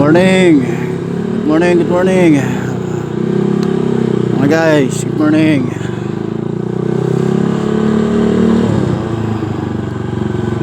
Morning. Good morning, good morning. Mga guys, good morning.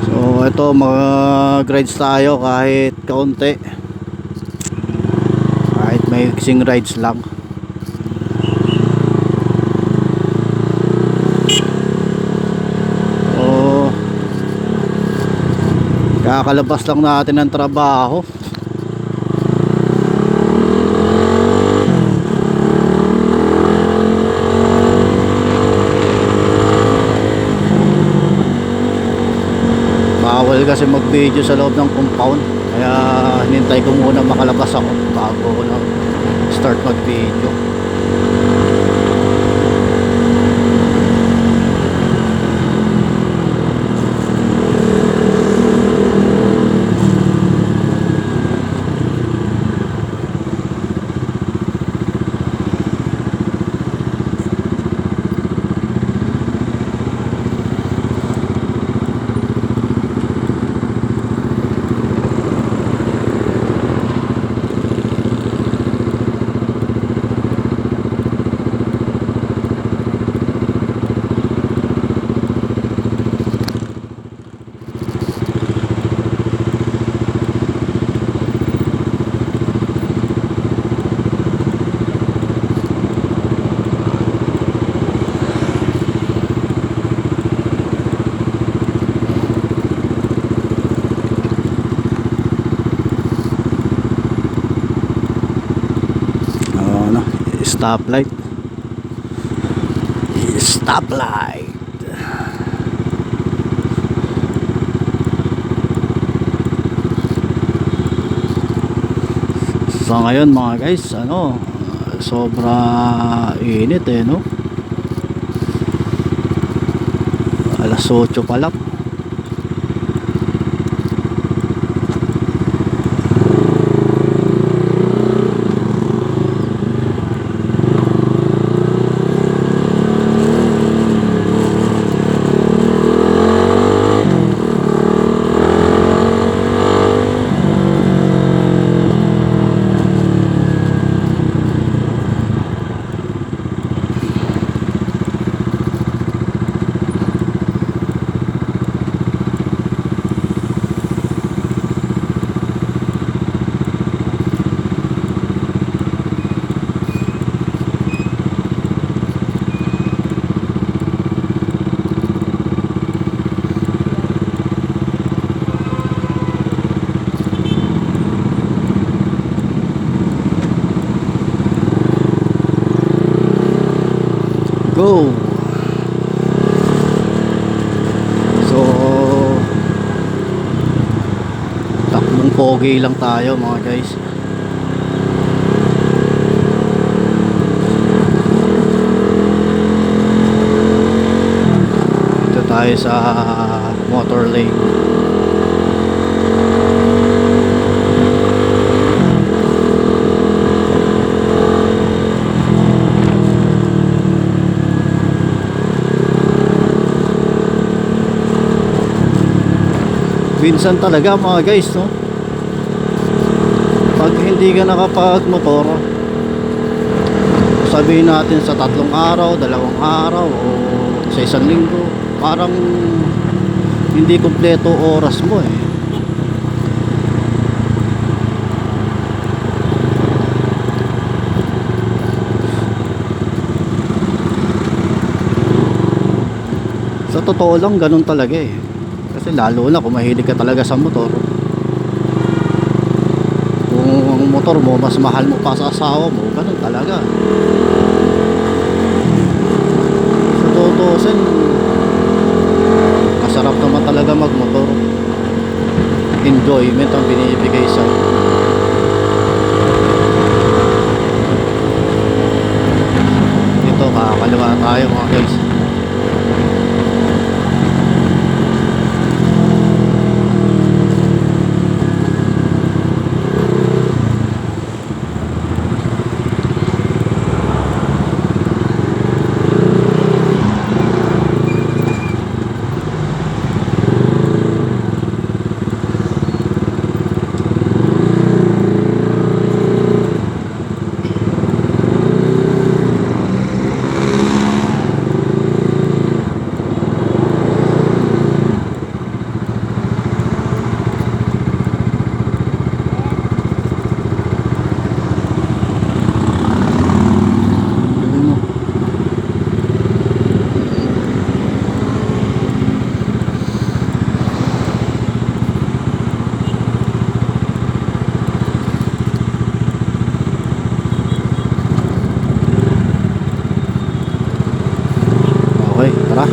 So, ito mag-rides tayo kahit kaunti. Kahit may kasing rides lang. So, kakalabas lang natin ng trabaho. Bawal kasi mag-video sa loob ng compound, kaya hinintay ko muna makalabas ako bago ko na start mag-video. Stoplight. Stoplight. So ngayon mga guys, sobra init no. Alas 8 pa lang. Go. So takbong pogi lang tayo mga guys. Ito tayo sa motor lane. Minsan talaga mga guys, no, pag hindi ka nakapag-motor, sabihin natin sa 3 araw, 2 araw o sa 1 linggo, parang hindi kumpleto oras mo Sa totoo lang, ganun talaga Kasi lalo na kung mahilig ka talaga sa motor, kung ang motor mo mas mahal mo pa sa asawa mo, ganun talaga. Sa tutusin, masarap naman talaga magmotor. Enjoyment ang binibigay sa'yo. Dito kakaliwa tayo mga guys. Tara.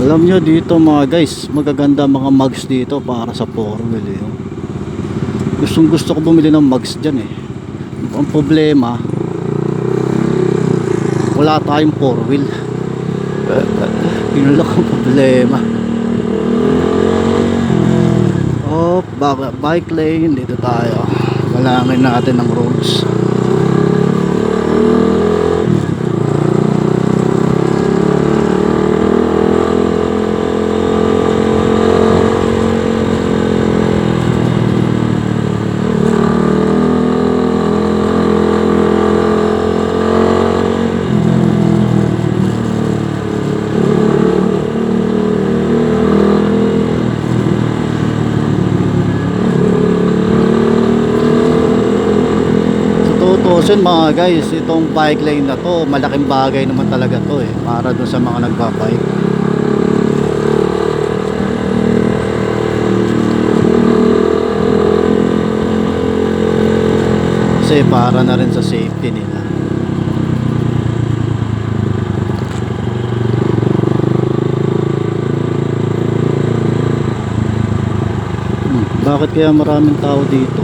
Alam nyo dito mga guys, magaganda mga mugs dito para sa 4-wheel eh. Gustong gusto ko bumili ng mugs dyan eh. Ang problema, wala tayong 4-wheel. Yun lang ang problema. Oh, bike lane, dito tayo. Walangin natin ang roads. Tutusin mga guys, itong bike lane na to, malaking bagay naman talaga to eh, para dun sa mga nagbabike. Kasi para na rin sa safety nila. Bakit kaya maraming tao dito?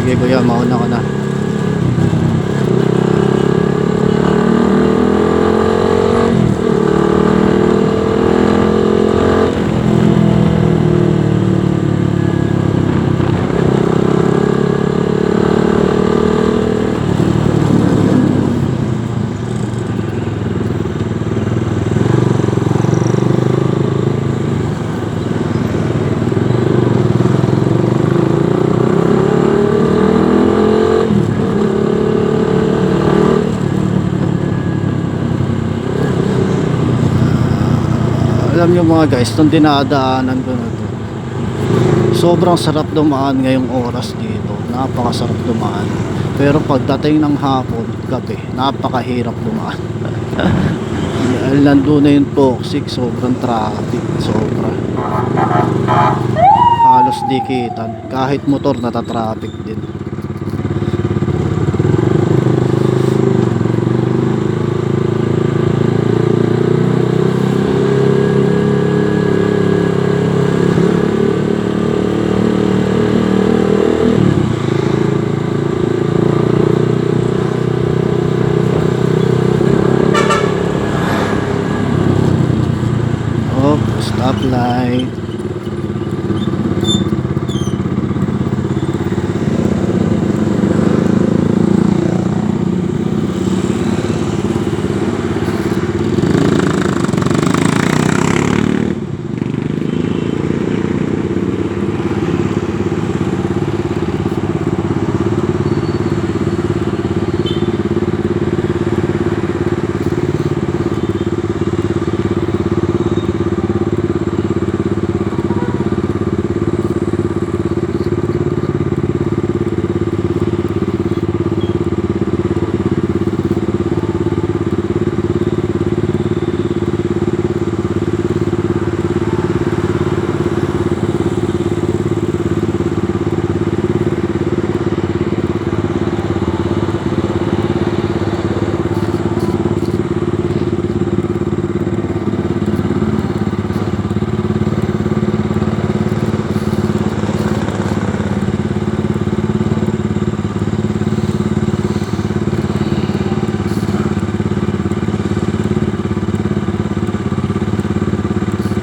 Sige kuya, mauna ka na. Alam nyo mga guys, itong dinadaanan ko na to, sobrang sarap dumaan ngayong oras dito. Napakasarap dumaan. Pero pagdating ng hapon, gabi, napakahirap dumaan. Nandun na yung toxic, sobrang traffic, sobra. Halos dikitan. Kahit motor natatraffic din. Stoplight.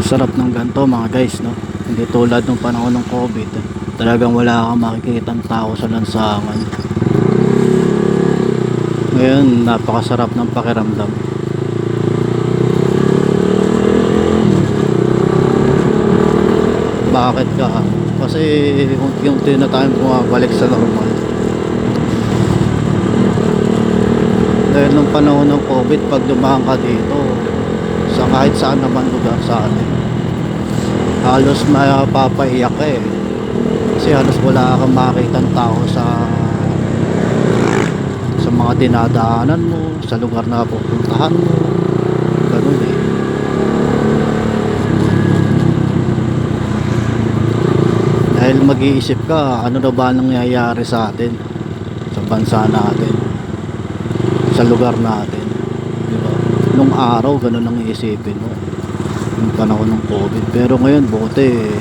Sarap ng ganito mga guys, no? Hindi tulad nung panahon ng COVID, talagang wala kang makikitang tao sa lansangan. Ngayon napakasarap ng pakiramdam. Bakit ka? Kasi unti-unti na tayong bumabalik sa normal. Dahil nung panahon ng COVID, pag dumaan ka dito sa kahit saan naman lugar sa atin, halos mapapaiyak ka eh. Kasi halos wala kang makita ng tao sa mga dinadaanan mo, sa lugar na pupuntahan mo. Ganun eh. Dahil mag-iisip ka, ano na ba nangyayari sa atin, sa bansa natin, sa lugar natin, di ba? Nung araw ganun ang iisipin mo yung panahon ng COVID, pero ngayon buti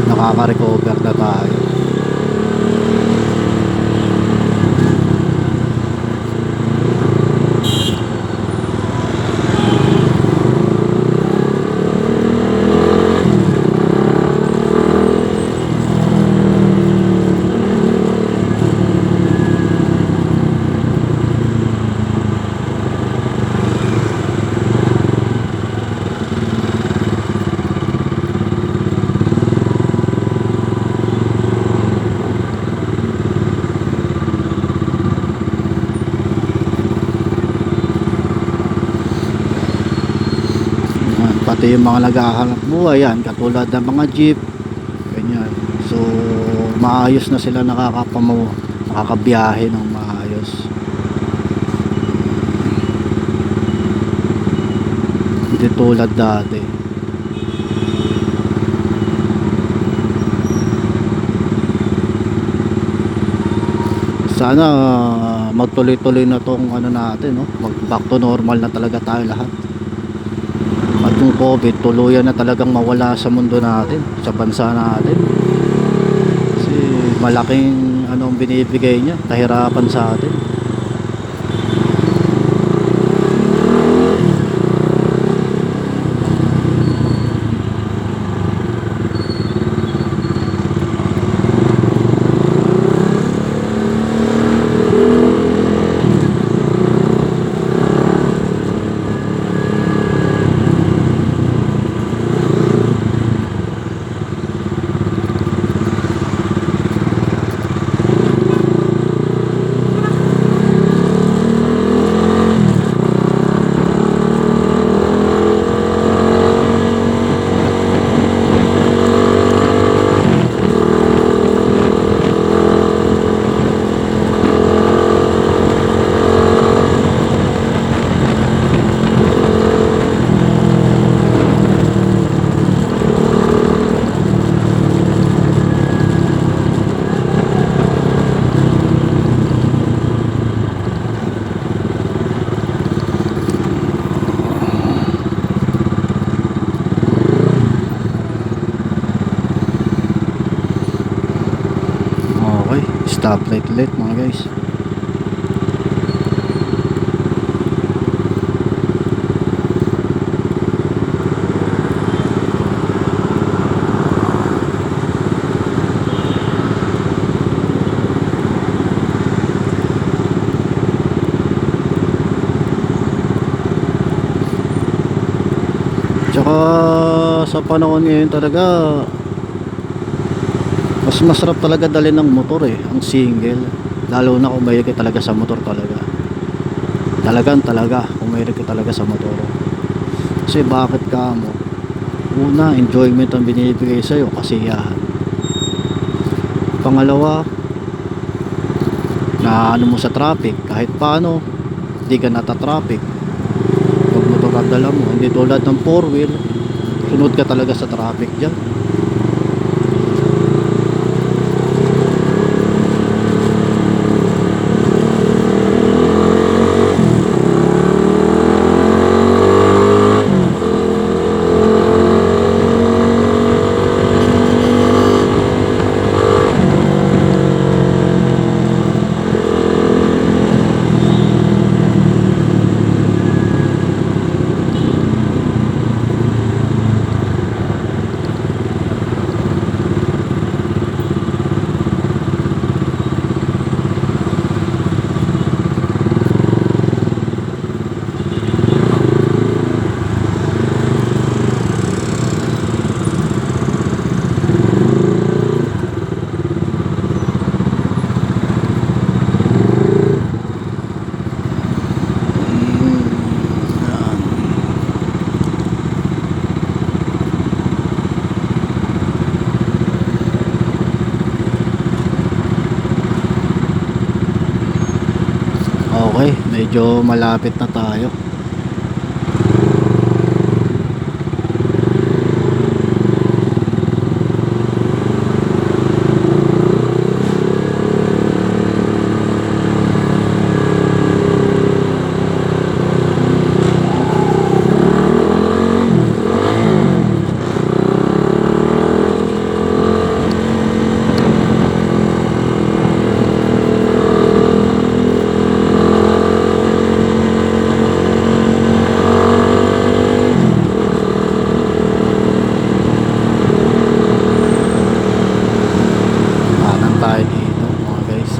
nakaka-recover na tayo. Pati yung mga naghahanap buhay yan, katulad ng mga jeep, ganyan. So maayos na sila nakakabiyahe ng maayos. Hindi tulad dati. Sana magtuloy-tuloy na tong ano natin, no? Mag back to normal na talaga tayo lahat. At yung COVID tuluyan na talagang mawala sa mundo natin, sa bansa natin. Kasi malaking anong binibigay niya, kahirapan sa atin. Okay, stoplight ulit mga guys. Tsaka sa panahon ngayon talaga, mas masarap talaga dali ng motor eh, ang single. Lalo na kung mahilig ka talaga sa motor talaga. Talaga kung mahilig ka talaga sa motor. Kasi bakit ka mo? Una, enjoyment ang binibigay sa'yo, kasiyahan. Pangalawa, na ano mo sa traffic, kahit paano hindi ka nata-traffic pag motor ang dala mo. Hindi tulad ng 4-wheel, sunod ka talaga sa traffic dyan. Okay, medyo malapit na tayo. Kanan tayo dito mga guys.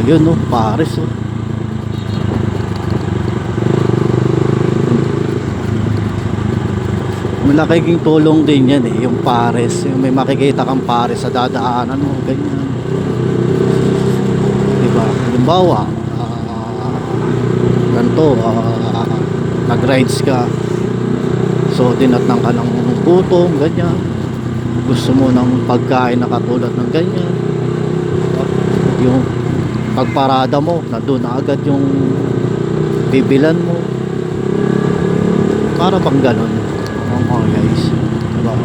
Ayun no, Paris oh. Malaking tulong din yan eh, yung Paris. Yung may makikita kang Paris sa dadaanan mo, ganyan. Diba? Halimbawa, ganito, nag-rides ka. So, dinatnang ka ng gutom, ganyan. Gusto mo ng pagkain na katulad ng ganyan. Yung pagparada mo, nandun na agad yung bibilan mo. Para bang ganon. Oh guys, diba?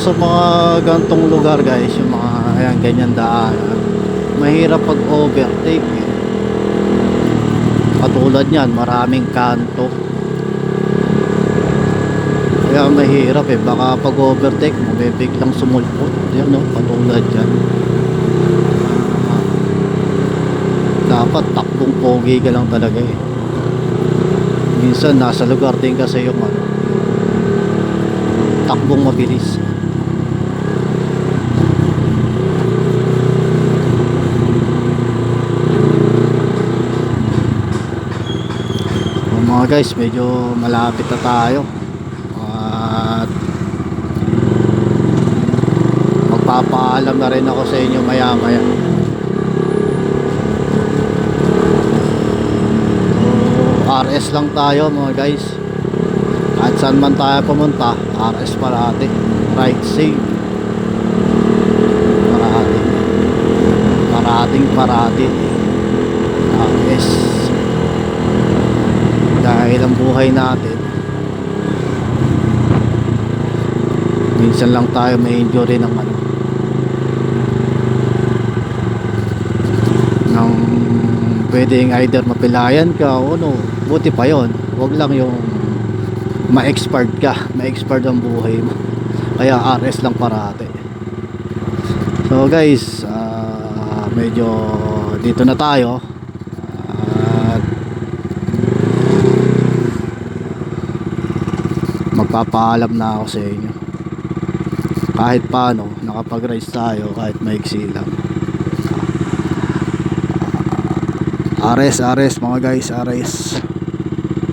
Sa mga gantong lugar guys, yung mga ayan, ganyan daanan, mahirap pag overtake eh. Katulad yan, maraming kanto, kaya mahirap eh. Baka pag overtake mo may biglang sumulpot yan no, katulad yan. Dapat takbong pogi ka lang talaga eh. Minsan nasa lugar din kasi yung takbong mabilis. Mga guys, medyo malapit na tayo at magpapaalam na rin ako sa inyo maya maya. So, RS lang tayo mga guys, at saan man tayo pumunta, RS parati, ride safe parati RS. Dahil ang buhay natin, minsan lang tayo may injury ng ng pwedeng either mapilayan ka o ano. Buti pa yon, wag lang yung ma-expired ang buhay mo. Kaya RS lang parati. So guys, medyo dito na tayo. Magpapaalam na ako sa inyo. Kahit paano, nakapag-rides tayo kahit maiksi lang. RS mga guys, RS.